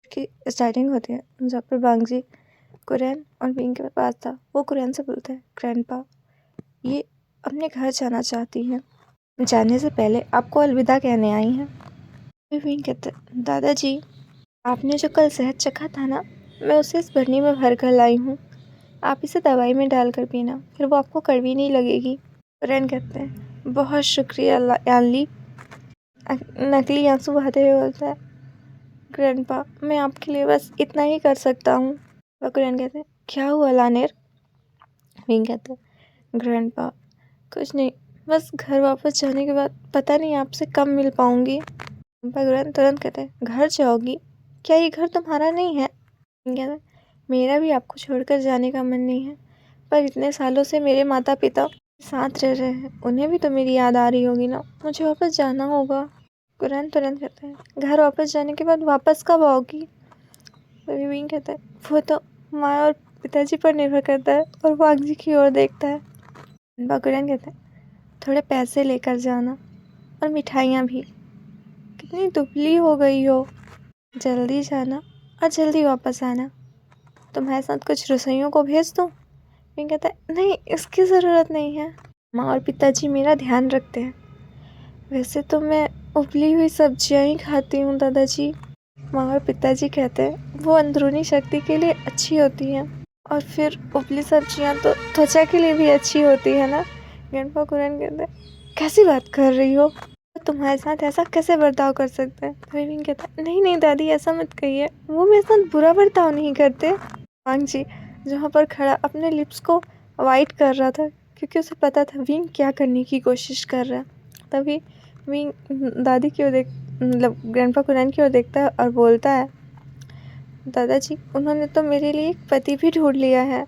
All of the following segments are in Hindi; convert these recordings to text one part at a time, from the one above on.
की स्टार्टिंग होती है जहाँ पर बांगजी कुरैन और विंग के पास था। वो कुरैन से बोलते हैं, ग्रैंडपा ये अपने घर जाना चाहती हैं, जाने से पहले आपको अलविदा कहने आई हैं। फिर विंग कहते हैं, दादाजी आपने जो कल शहद चखा था ना, मैं उसे इस बरनी में भर कर लाई हूँ। आप इसे दवाई में डालकर पीना, फिर वो आपको कड़वी नहीं लगेगी। कुरैन कहते हैं, बहुत शुक्रिया यानली। नकली आंसू बहाते हुए बोलता है, ग्रैंडपा मैं आपके लिए बस इतना ही कर सकता हूँ। कुरैन कहते हैं, क्या हुआ लानेर? विंग कहते हैं, ग्रैंडपा कुछ नहीं, बस घर वापस जाने के बाद पता नहीं आपसे कब मिल पाऊंगी। कुरैन तुरंत कहते हैं, घर जाओगी? क्या ये घर तुम्हारा नहीं है? विंग कहते हैं, मेरा भी आपको छोड़कर जाने का मन नहीं है, पर इतने सालों से मेरे माता पिता साथ रह रहे हैं, उन्हें भी तो मेरी याद आ रही होगी ना, मुझे वापस जाना होगा। कुरैन तुरंत कहते हैं, घर वापस जाने के बाद वापस कब आओगी? विंग कहता है, वो तो माँ और पिताजी पर निर्भर करता है, और वो आगजी की ओर देखता है। कुरैन कहता है, थोड़े पैसे लेकर जाना और मिठाइयाँ भी। कितनी दुबली हो गई हो, जल्दी जाना और जल्दी वापस आना। तुम्हारे साथ कुछ रसोइयों को भेज दूँ? विंग कहता है, नहीं इसकी ज़रूरत नहीं है, माँ और पिताजी मेरा ध्यान रखते हैं। वैसे तो मैं उबली हुई सब्जियां ही खाती हूँ दादाजी। माँ और पिताजी कहते हैं, वो अंदरूनी शक्ति के लिए अच्छी होती हैं, और फिर उबली सब्जियां तो त्वचा के लिए भी अच्छी होती है ना। ग्रैंडपा कुरैन कहते हैं, कैसी बात कर रही हो, तुम्हारे साथ ऐसा कैसे बर्ताव कर सकते हैं? विंग कहता है, नहीं नहीं दादी ऐसा मत कहिए, वो मेरे साथ बुरा बर्ताव नहीं करते। वांगजी जहाँ पर खड़ा अपने लिप्स को वाइट कर रहा था, क्योंकि उसे पता था विंग क्या करने की कोशिश कर रहा है। तभी विंग दादी की ओर मतलब ग्रैंडपा कुरैन की ओर देखता है और बोलता है, दादाजी उन्होंने तो मेरे लिए एक पति भी ढूंढ लिया है,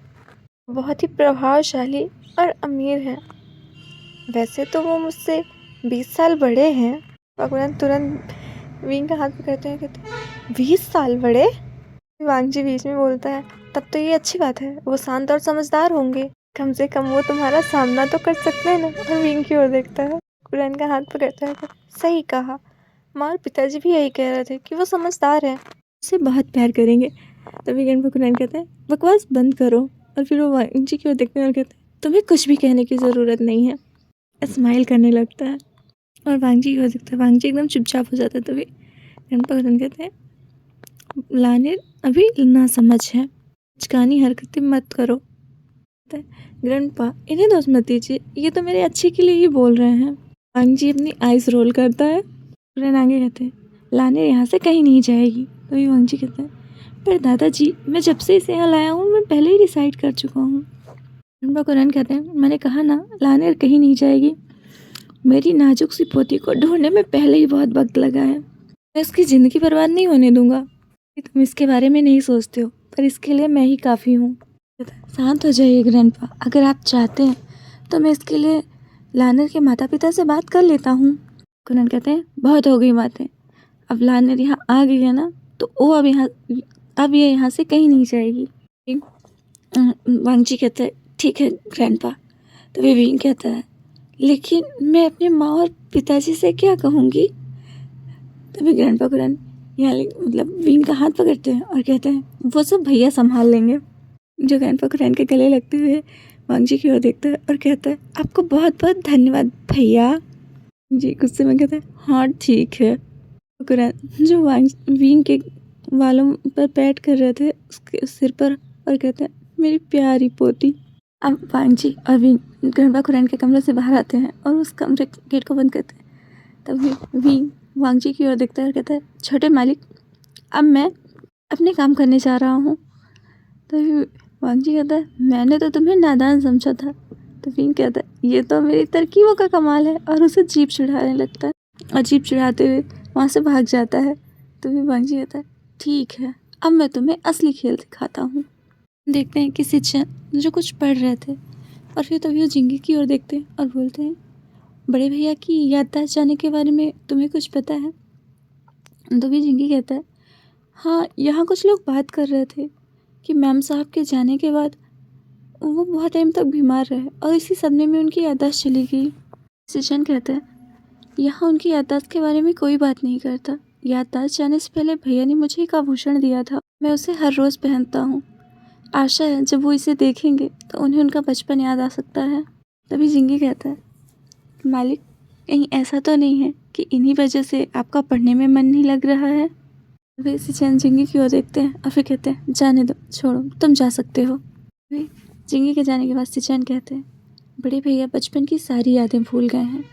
बहुत ही प्रभावशाली और अमीर है। वैसे तो वो मुझसे 20 साल बड़े हैं। कुरैन तुरंत विंग का हाथ पकड़ते हैं, कहते हैं, 20 साल बड़े? वांगजी बीच में बोलता है, तब तो ये अच्छी बात है, वो शांत और समझदार होंगे, कम से कम वो तुम्हारा सामना तो कर सकते हैं ना। और विंग की ओर देखता है, कुरैन का हाथ पकड़ता है, सही कहा, माँ और पिताजी भी यही कह रहे थे कि वो समझदार है, उसे बहुत प्यार करेंगे। तभी ग्रैंडपा कुरैन कहते हैं, बकवास बंद करो। और फिर वो वांगजी की ओर देखते हैं और कहते हैं, तुम्हें कुछ भी कहने की ज़रूरत नहीं है। स्माइल करने लगता है और वांगजी की ओर देखता है। वांगजी एकदम चुपचाप हो जाता है। तभी ग्रैंडपा कुरैन कहते हैं, लानेर अभी ना समझ है, चिकानी हरकतें मत करो। ग्रैंडपा इन्हें दोष मत दीजिए, ये तो मेरे अच्छे के लिए ही बोल रहे हैं। वांगजी अपनी आइज रोल करता है। कुरैन आगे कहते हैं, लानेर यहाँ से कहीं नहीं जाएगी। तो ये वांगजी कहते हैं, पर दादाजी मैं जब से इसे यहाँ लाया हूँ मैं पहले ही डिसाइड कर चुका हूँ। ग्रैंडपा कुरैन कहते हैं, मैंने कहा ना लानेर कहीं नहीं जाएगी, मेरी नाजुक सी पोती को ढूंढने में पहले ही बहुत वक्त लगा है, मैं उसकी ज़िंदगी बर्बाद नहीं होने दूंगा। तुम इसके बारे में नहीं सोचते हो, पर इसके लिए मैं ही काफ़ी हूँ। शांत हो जाइए ग्रैंडपा, अगर आप चाहते हैं तो मैं इसके लिए लानेर के माता पिता से बात कर लेता हूँ। कुरैन कहते हैं, बहुत हो गई बातें, अब लानेर यहाँ आ गई है ना, तो वो अब ये यहाँ से कहीं नहीं जाएगी। वांगजी कहता है, ठीक है ग्रैंडपा। तो विंग कहता है, लेकिन मैं अपने माँ और पिताजी से क्या कहूँगी? तभी ग्रैंडपा कुरैन यहाँ मतलब विंग का हाथ पकड़ते हैं और कहते हैं, वो सब भैया संभाल लेंगे। जो ग्रैंडपा कुरैन के गले लगते हुए वांगजी की ओर देखता है और कहता है, आपको बहुत बहुत धन्यवाद भैया। जी गुस्से में कहता है, हाँ ठीक है। कुरैन जो विंग के बालों पर पैट कर रहे थे उसके सिर पर और कहते हैं, मेरी प्यारी पोती। अब वांगजी और विंग ग्रैंडपा कुरैन के कमरे से बाहर आते हैं और उस कमरे के गेट को बंद करते हैं। तभी विंग वांगजी की ओर देखता है और कहता है, छोटे मालिक अब मैं अपने काम करने जा रहा हूँ। तभी वांगजी कहता है, मैंने तो तुम्हें नादान समझा था। तो विंग कहता है, ये तो मेरी तरकीबों का कमाल है, और उसे जीप चढ़ाने लगता है और जीप चढ़ाते हुए वहाँ से भाग जाता है। तो फिर वांगजी कहता है, ठीक है अब मैं तुम्हें असली खेल दिखाता हूँ। देखते हैं कि शिक्षण जो कुछ पढ़ रहे थे और फिर तभी वो जिंगी की ओर देखते हैं और बोलते हैं, बड़े भैया की याददाश्त जाने के बारे में तुम्हें कुछ पता है? तो भी जिंगी कहता है, हाँ यहाँ कुछ लोग बात कर रहे थे कि मैम साहब के जाने के बाद वो बहुत टाइम तक बीमार रहे और इसी सदमे में उनकी याददाश्त चली गई। शिक्षण कहता है, यहाँ उनकी याददाश्त के बारे में कोई बात नहीं करता, याददाश्त जाने से पहले भैया ने मुझे एक आभूषण दिया था, मैं उसे हर रोज़ पहनता हूँ। आशा है जब वो इसे देखेंगे तो उन्हें उनका बचपन याद आ सकता है। तभी जिंगी कहता है, मालिक कहीं ऐसा तो नहीं है कि इन्हीं वजह से आपका पढ़ने में मन नहीं लग रहा है। वे सिचन जिंगी की ओर देखते हैं और फिर कहते हैं, जाने दो, छोड़ो, तुम जा सकते हो। वे जिंगी के जाने के बाद सिचन कहते हैं, बड़े भैया बचपन की सारी यादें भूल गए हैं,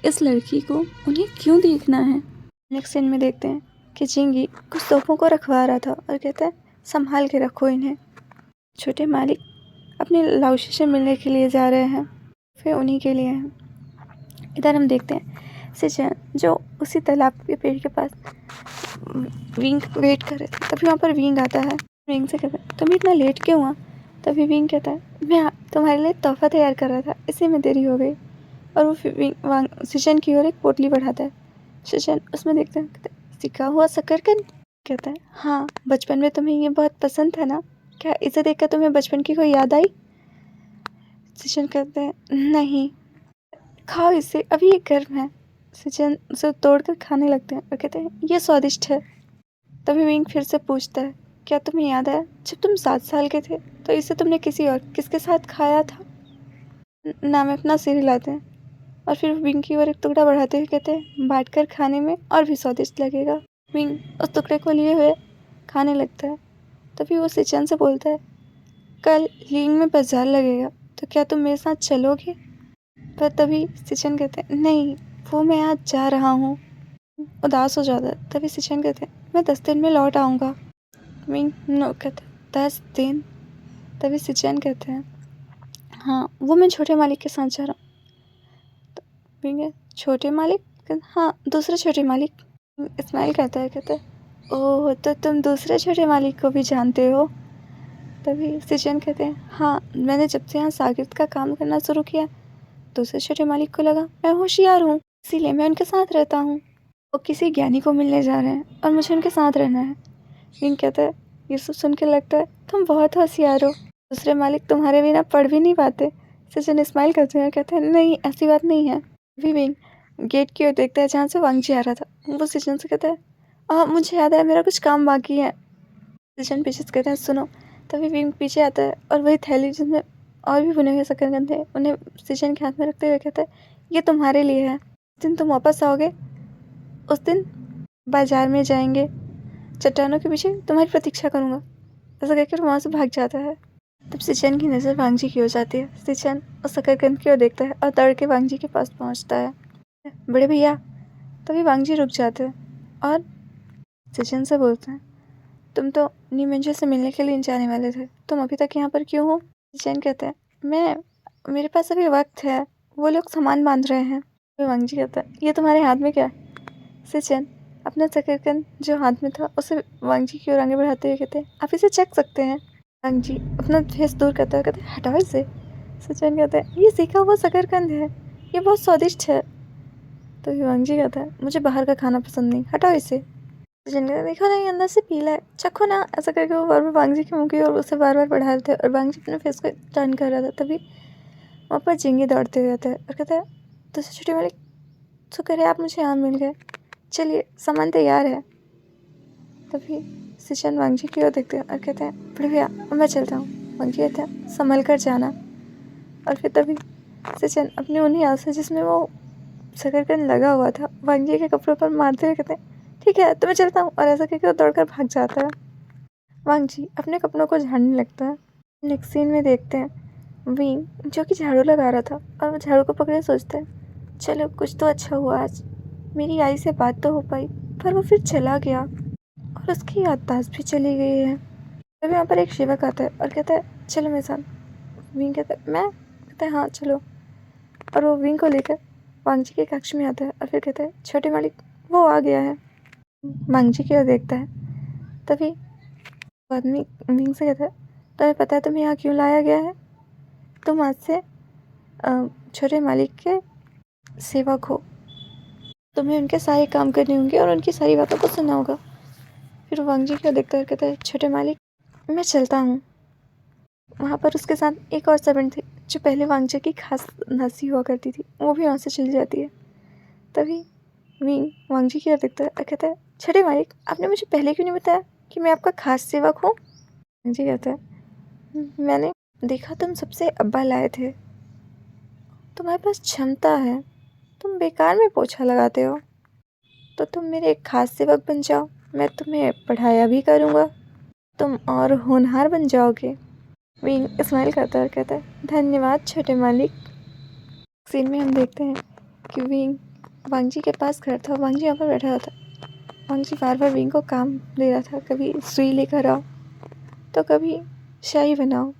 इस लड़की को उन्हें क्यों देखना है। नेक्स्ट सीन में देखते हैं कि जिंगी कुछ तोपों को रखवा रहा था और कहता है, संभाल के रखो इन्हें। छोटे मालिक अपने लाउशी से मिलने के लिए जा रहे हैं, फिर उन्हीं के लिए हैं। इधर हम देखते हैं सिचन जो उसी तालाब के पेड़ के पास विंग वेट कर रहे थे। तभी वहाँ पर विंग आता है। विंग से कहता है, तुम इतना लेट क्यों हुआ। तभी विंग कहता है, मैं तुम्हारे लिए तोहफा तैयार कर रहा था, इसी में देरी हो गई। और वो सिचन की ओर एक पोटली बढ़ाता है। सिचन उसमें देखते हैं, कहते हैं, सिका हुआ शकरकंद। कहता है, हाँ, बचपन में तुम्हें ये बहुत पसंद था ना, क्या इसे देखकर तुम्हें बचपन की कोई याद आई। सिचन कहते हैं, नहीं, खाओ इसे, अभी ये गर्म है। सिचन उसे तोड़कर खाने लगते हैं और कहते हैं, ये स्वादिष्ट है। तभी विंग फिर से पूछता है, क्या तुम्हें याद है जब तुम 7 साल के थे तो इसे तुमने किसके साथ खाया था। नाम अपना सिर हिलाते हैं और फिर विंग की ओर एक टुकड़ा बढ़ाते हुए कहते हैं, बांट कर खाने में और भी स्वादिष्ट लगेगा। विंग उस टुकड़े को लिए हुए खाने लगता है। तभी वो सिचन से बोलता है, कल लींग में बाजार लगेगा, तो क्या तुम मेरे साथ चलोगे। पर तभी सिचन कहते हैं, नहीं, वो मैं आज जा रहा हूँ। उदास हो जाता है। तभी सिचन कहते हैं, मैं 10 दिन में लौट आऊँगा। विंग नो कहते हैं, 10 दिन। तभी सिचन कहते हैं, हाँ, वो मैं छोटे मालिक के साथ जा रहा हूँ। तो विंग है, छोटे मालिक, हाँ, दूसरे छोटे मालिक। इस्माइल कहता है, ओह, तो तुम दूसरे छोटे मालिक को भी जानते हो। तभी सिचन कहते हैं, हाँ, मैंने जब से यहाँ शागिर्द का काम करना शुरू किया, दूसरे छोटे मालिक को लगा मैं होशियार हूँ, इसीलिए मैं उनके साथ रहता हूँ। वो किसी ज्ञानी को मिलने जा रहे हैं और मुझे उनके साथ रहना है। विंग कहता है, ये सब सुन के लगता है तुम बहुत होशियार हो, दूसरे मालिक तुम्हारे बिना पढ़ भी नहीं पाते। सिचन स्माइल करते हैं, कहते हैं, नहीं, ऐसी बात नहीं है। अभी विंग गेट की ओर देखता है जहाँ से वांगजी आ रहा था। वो सिचन से कहता है, मुझे याद है, मेरा कुछ काम बाकी है। सिचन पीछे से कहते हैं, सुनो। तभी विंग पीछे आता है और वही थैली जिसमें और भी बुने हुए शकरकंद थे उन्हें सिचन के हाथ में रखते हुए कहता है, ये तुम्हारे लिए है, जिस दिन तुम वापस आओगे उस दिन बाजार में जाएंगे, चट्टानों के पीछे तुम्हारी प्रतीक्षा करूँगा। ऐसा कहकर वहाँ से भाग जाता है। तब सिचन की नज़र वांगजी की हो जाती है। सिचन उस शकरकंद की ओर देखता है और दौड़ के वांगजी के पास पहुँचता है। बड़े भैया। तभी वांगजी रुक जाते हैं और सिचन से बोलते हैं, तुम तो नीमंजू से मिलने के लिए जाने वाले थे, तुम अभी तक यहाँ पर क्यों हो। सिचन कहते हैं, मेरे पास अभी वक्त है, वो लोग सामान बांध रहे हैं। फिर वांगजी कहता है, ये तुम्हारे हाथ में क्या है। सिचन अपना शकरकंद जो हाथ में था उसे वांगजी की ओर आगे बढ़ाते हुए कहते हैं, आप इसे चख सकते हैं। वांगजी अपना फेस दूर करते हुए कहते हैं, हटाओ इसे। सिचन कहते हैं, ये सीखा हुआ शकरकंद है, ये बहुत स्वादिष्ट है। तो वांगजी कहता है, मुझे बाहर का खाना पसंद नहीं, हटाओ इसे। सिचन कहता है, देखो ना, ये अंदर से पीला है, चखो ना। ऐसा करके वो बार बार वांगजी के मुँह की ओर उसे बार बार बढ़ा रहे थे और वांगजी अपने फेस को टर्न कर रहा था। तभी वहाँ पर जिंगी दौड़ते हुए आता है और कहता है, दूसरे छोटे मालिक, शुक्र है आप मुझे यहाँ मिल गए, चलिए सामान तैयार है। तभी सिचन वांगजी की ओर देखते हैं और कहते हैं, बड़े भैया, मैं चलता हूँ। वांगजी कहते हैं, संभल कर जाना। और फिर तभी सिचन अपनी उन्हीं हाथ से जिसमें वो शकरकंद लगा हुआ था वांगजी के कपड़ों पर मारते हुए कहते हैं, ठीक है, तो मैं चलता हूँ। और ऐसा कहकर वो दौड़कर भाग जाता है। वांगजी अपने कपड़ों को झाड़ने लगता है। नेक्स्ट सीन में देखते हैं विंग जो कि झाड़ू लगा रहा था और वो झाड़ू को पकड़े सोचता है, चलो कुछ तो अच्छा हुआ, आज मेरी आई से बात तो हो पाई। पर वो फिर चला गया और उसकी याददाश्त भी चली गई है। तभी वहाँ पर एक सेवक आता है और कहता है, चलो मेरे साथ। विंग कहता है, मैं। कहता है, हाँ चलो। और वो विंग को लेकर वांगजी के कक्ष में आता है और फिर कहता है, छोटे मालिक, वो आ गया है। वांगजी की ओर देखता है। तभी आदमी विंग से कहता है, तुम्हें पता है तुम्हें यहाँ क्यों लाया गया है। तुम आज से छोटे मालिक के सेवक हो, तुम्हें उनके सारे काम करने होंगे और उनकी सारी बातों को सुनना होगा। फिर वांगजी की ओर देखता है, कहता है, छोटे मालिक, मैं चलता हूँ। वहाँ पर उसके साथ एक और सर्वेंट थी जो पहले वांगजी की खास दासी हुआ करती थी, वो भी वहाँ से चली जाती है। तभी विंग वांगजी की ओर देखता है और कहता है, छोटे मालिक, आपने मुझे पहले क्यों नहीं बताया कि मैं आपका खास सेवक हूँ? जी कहता है, मैंने देखा तुम सबसे अब्बा लाए थे, तुम्हारे पास क्षमता है, तुम बेकार में पोछा लगाते हो, तो तुम मेरे एक खास सेवक बन जाओ, मैं तुम्हें पढ़ाया भी करूँगा, तुम और होनहार बन जाओगे। विंग स्माइल करता है और कहता है, धन्यवाद छोटे मालिक। सीन में हम देखते हैं कि विंग वांगजी के पास खड़ा था, वांगजी यहाँ पर बैठा हुआ था। वांगजी बार बार विंग को काम दे रहा था, कभी सुई लेकर आओ तो कभी शाही बनाओ।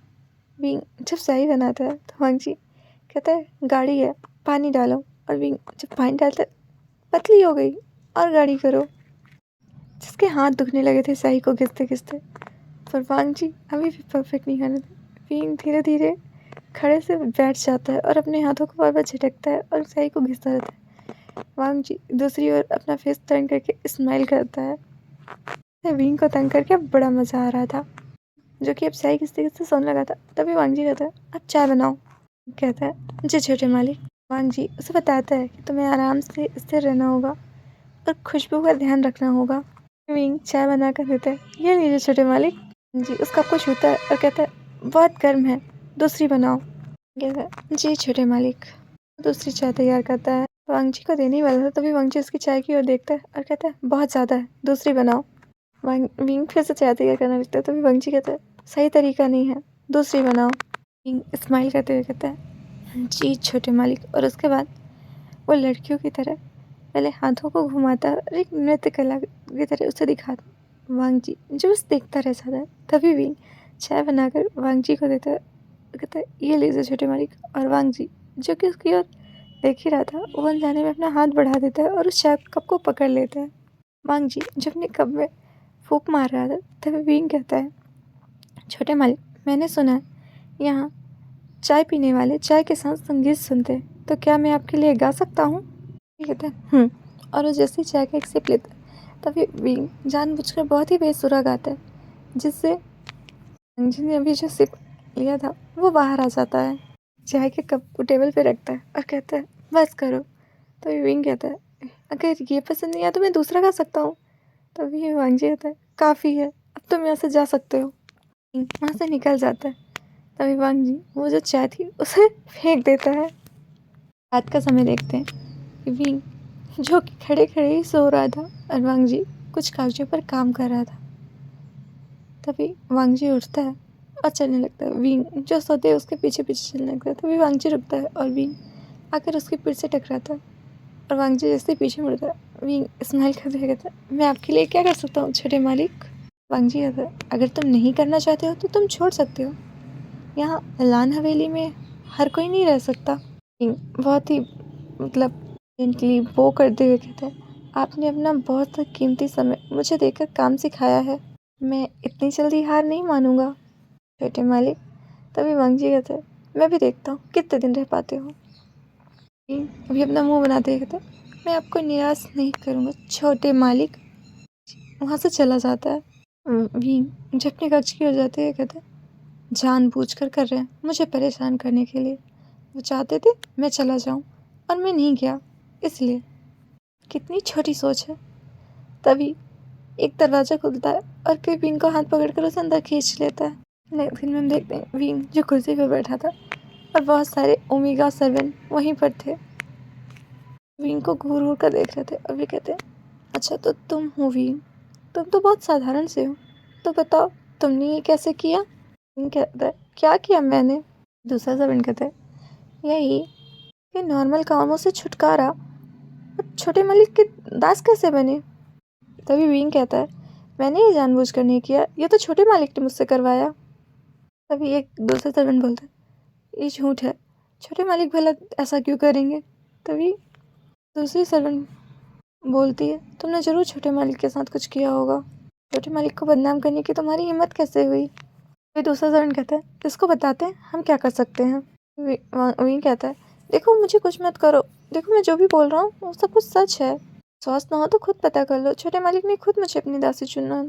विंग जब शाही बनाता है तो वांगजी कहता है, गाढ़ी है, पानी डालो, और विंग जब पानी डालता है, पतली हो गई, और गाढ़ी करो। जिसके हाथ दुखने लगे थे शाही को घिसते घिसते, पर वांगजी अभी भी परफेक्ट नहीं करने देते। विंग धीरे धीरे खड़े से बैठ जाता है और अपने हाथों को बार बार झटकता है और शाही को घिसता रहता है। वांगजी दूसरी ओर अपना फेस टर्न करके स्माइल करता है। विंग को तंग करके बड़ा मज़ा आ रहा था, जो कि अब शाही घिसते घिसते सोने लगा था। तभी वांगजी कहता है, अब चाय बनाओ। कहता है, जी छोटे मालिक। वांगजी उसे बताता है कि तुम्हें आराम से स्थिर रहना होगा और खुशबू का ध्यान रखना होगा। विंग चाय बना कर देता है, ये लीजिए छोटे मालिक। जी उस कप को छूता है और कहता है, बहुत गर्म है, दूसरी बनाओ। कहता है, जी छोटे मालिक। दूसरी चाय तैयार करता है। वांगजी को देने ही वाला था, तभी वांगजी उसकी चाय की ओर देखता है और कहता है, बहुत ज़्यादा है, दूसरी बनाओ। विंग फिर से चाय तैयार करना लगता है, तभी वांगजी कहता है, सही तरीका नहीं है, दूसरी बनाओ। विंग स्माइल करते हुए कहता है, जी छोटे मालिक। और उसके बाद वो लड़कियों की तरह पहले हाथों को घुमाता और एक नृत्य कला की तरह उसे दिखाता। वांगजी जो बस देखता रह जाता है। तभी विंग चाय बनाकर वांगजी को देता है, कहता है, ये लीजिए छोटे मालिक। और वांगजी जो कि उसकी ओर देख ही रहा था, वो अनजाने में अपना हाथ बढ़ा देता है और उस चाय कप को पकड़ लेता है। वांगजी जब अपने कप में फूंक मार रहा था, तभी विंग कहता है, छोटे मालिक, मैंने सुना है यहाँ चाय पीने वाले चाय के साथ संगीत सुनते हैं, तो क्या मैं आपके लिए गा सकता हूँ? कहता है, और वो जैसे ही चाय का एक सिप लेता है, तभी विंग जानबूझकर बहुत ही बेसुरा गाता है, जिससे वांगजी ने अभी जो सिप लिया था वो बाहर आ जाता है। चाय के कप को टेबल पे रखता है और कहता है, बस करो। तभी विंग कहता है, अगर ये पसंद नहीं आया तो मैं दूसरा गा सकता हूँ। तभी वांगजी कहता है, काफ़ी है, अब तुम यहाँ से जा सकते हो। विंग वहाँ से निकल जाता है। तभी वांगजी वो जो चाय थी उसे फेंक देता है। रात का समय देखते हैं कि विंग जो कि खड़े खड़े ही सो रहा था और वांगजी कुछ कागजों पर काम कर रहा था। तभी वांगजी उठता है और चलने लगता है। विंग जो सोते है उसके पीछे पीछे चलने लगता है। तभी वांगजी रुकता है और विंग आकर उसकी पीठ से टकराता है और वांगजी जैसे पीछे मुड़ता है, विंग स्माइल करते हुए कहता है, मैं आपके लिए क्या कर सकता हूँ छोटे मालिक? वांगजी कहता है, अगर तुम नहीं करना चाहते हो तो तुम छोड़ सकते हो, यहाँ लान हवेली में हर कोई नहीं रह सकता। विंग बहुत ही जेंटली वो करते हुए कहता है, आपने अपना बहुत कीमती समय मुझे देकर काम सिखाया है, मैं इतनी जल्दी हार नहीं मानूंगा छोटे मालिक। तभी वांगजी कहता है, मैं भी देखता हूँ कितने दिन रह पाते हो। अभी अपना मुंह बनाते हुए कहता है, मैं आपको निराश नहीं करूँगा छोटे मालिक। वहाँ से चला जाता है। विंग जब अपने कक्ष की ओर जाते हुए कहता है, जानबूझकर कर रहे हैं मुझे परेशान करने के लिए, वो चाहते थे मैं चला जाऊँ और मैं नहीं गया, इसलिए। कितनी छोटी सोच है। तभी एक दरवाज़ा खुलता है और कोई विंग को हाथ पकड़कर उसे अंदर खींच लेता है। नेक्स्ट सीन में हम देखते हैं विंग जो कुर्सी पर बैठा था और बहुत सारे ओमेगा 7 वहीं पर थे। विंग को घूर घूर कर देख रहे थे और वे कहते हैं, अच्छा तो तुम हो विंग, तुम तो बहुत साधारण से हो, तो बताओ तुमने ये कैसे किया? विंग कहता है, क्या किया मैंने? दूसरा सर्वेंट कहता है, यही कि नॉर्मल कामों से छुटकारा, और छोटे मालिक के दास कैसे बने? तभी विंग कहता है, मैंने ये जानबूझकर नहीं किया, ये तो छोटे मालिक ने मुझसे करवाया। तभी एक दूसरा सर्वेंट बोलता है, ये झूठ है, छोटे मालिक भला ऐसा क्यों करेंगे? तभी दूसरी सर्वेंट बोलती है, तुमने ज़रूर छोटे मालिक के साथ कुछ किया होगा, छोटे मालिक को बदनाम करने की तुम्हारी हिम्मत कैसे हुई? फिर दूसरा सर्वेंट कहता है, इसको बताते हैं हम क्या कर सकते हैं। विंग कहता है, देखो मुझे कुछ मत करो, देखो मैं जो भी बोल रहा हूँ वो सब कुछ सच है, विश्वास ना हो तो खुद पता कर लो, छोटे मालिक ने खुद मुझे अपनी दासी चुना।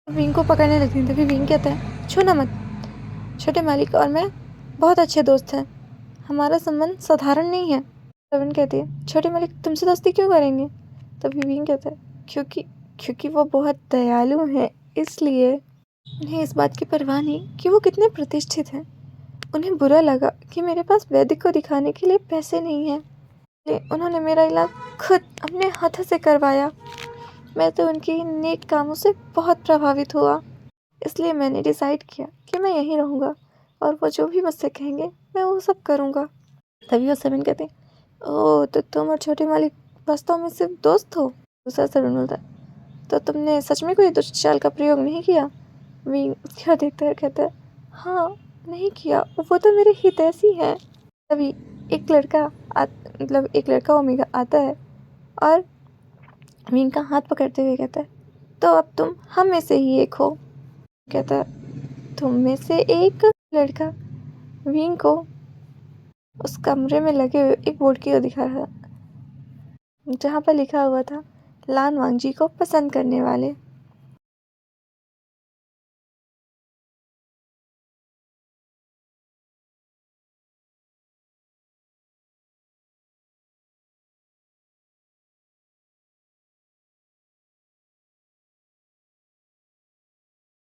विंग को पकड़ने लगती है। तभी विंग कहता है, छूना मत, छोटे मालिक और मैं बहुत अच्छे दोस्त हैं, हमारा संबंध साधारण नहीं है। सर्वेंट कहती है, छोटे मालिक तुमसे दोस्ती क्यों करेंगे? तभी विंग कहता है, क्योंकि क्योंकि वो बहुत दयालु हैं, इसलिए उन्हें इस बात की परवाह नहीं कि वो कितने प्रतिष्ठित हैं। उन्हें बुरा लगा कि मेरे पास वैद्य को दिखाने के लिए पैसे नहीं हैं, इसलिए उन्होंने मेरा इलाज खुद अपने हाथों से करवाया। मैं तो उनके नेक कामों से बहुत प्रभावित हुआ, इसलिए मैंने डिसाइड किया कि मैं यहीं रहूँगा और वो जो भी मुझसे कहेंगे मैं वो सब करूँगा। तभी वो सर्वेंट कहते हैं, ओह तो तुम और छोटे मालिक वास्तव में सिर्फ दोस्त हो। दूसरा सर्वेंट बोलता है, तो तुमने सच में कोई दुष्ट चाल का प्रयोग नहीं किया? विंग क्या देखता है, कहता है, हाँ नहीं किया, वो तो मेरे हितैषी हैं। तभी एक लड़का ओमेगा आता है और विंग का हाथ पकड़ते हुए कहता है, तो अब तुम हम में से ही एक हो। कहता है, तुम में से एक? लड़का विंग को उस कमरे में लगे हुए एक बोर्ड की ओर दिखा रहा, जहाँ पर लिखा हुआ था लान वांगजी को पसंद करने वाले।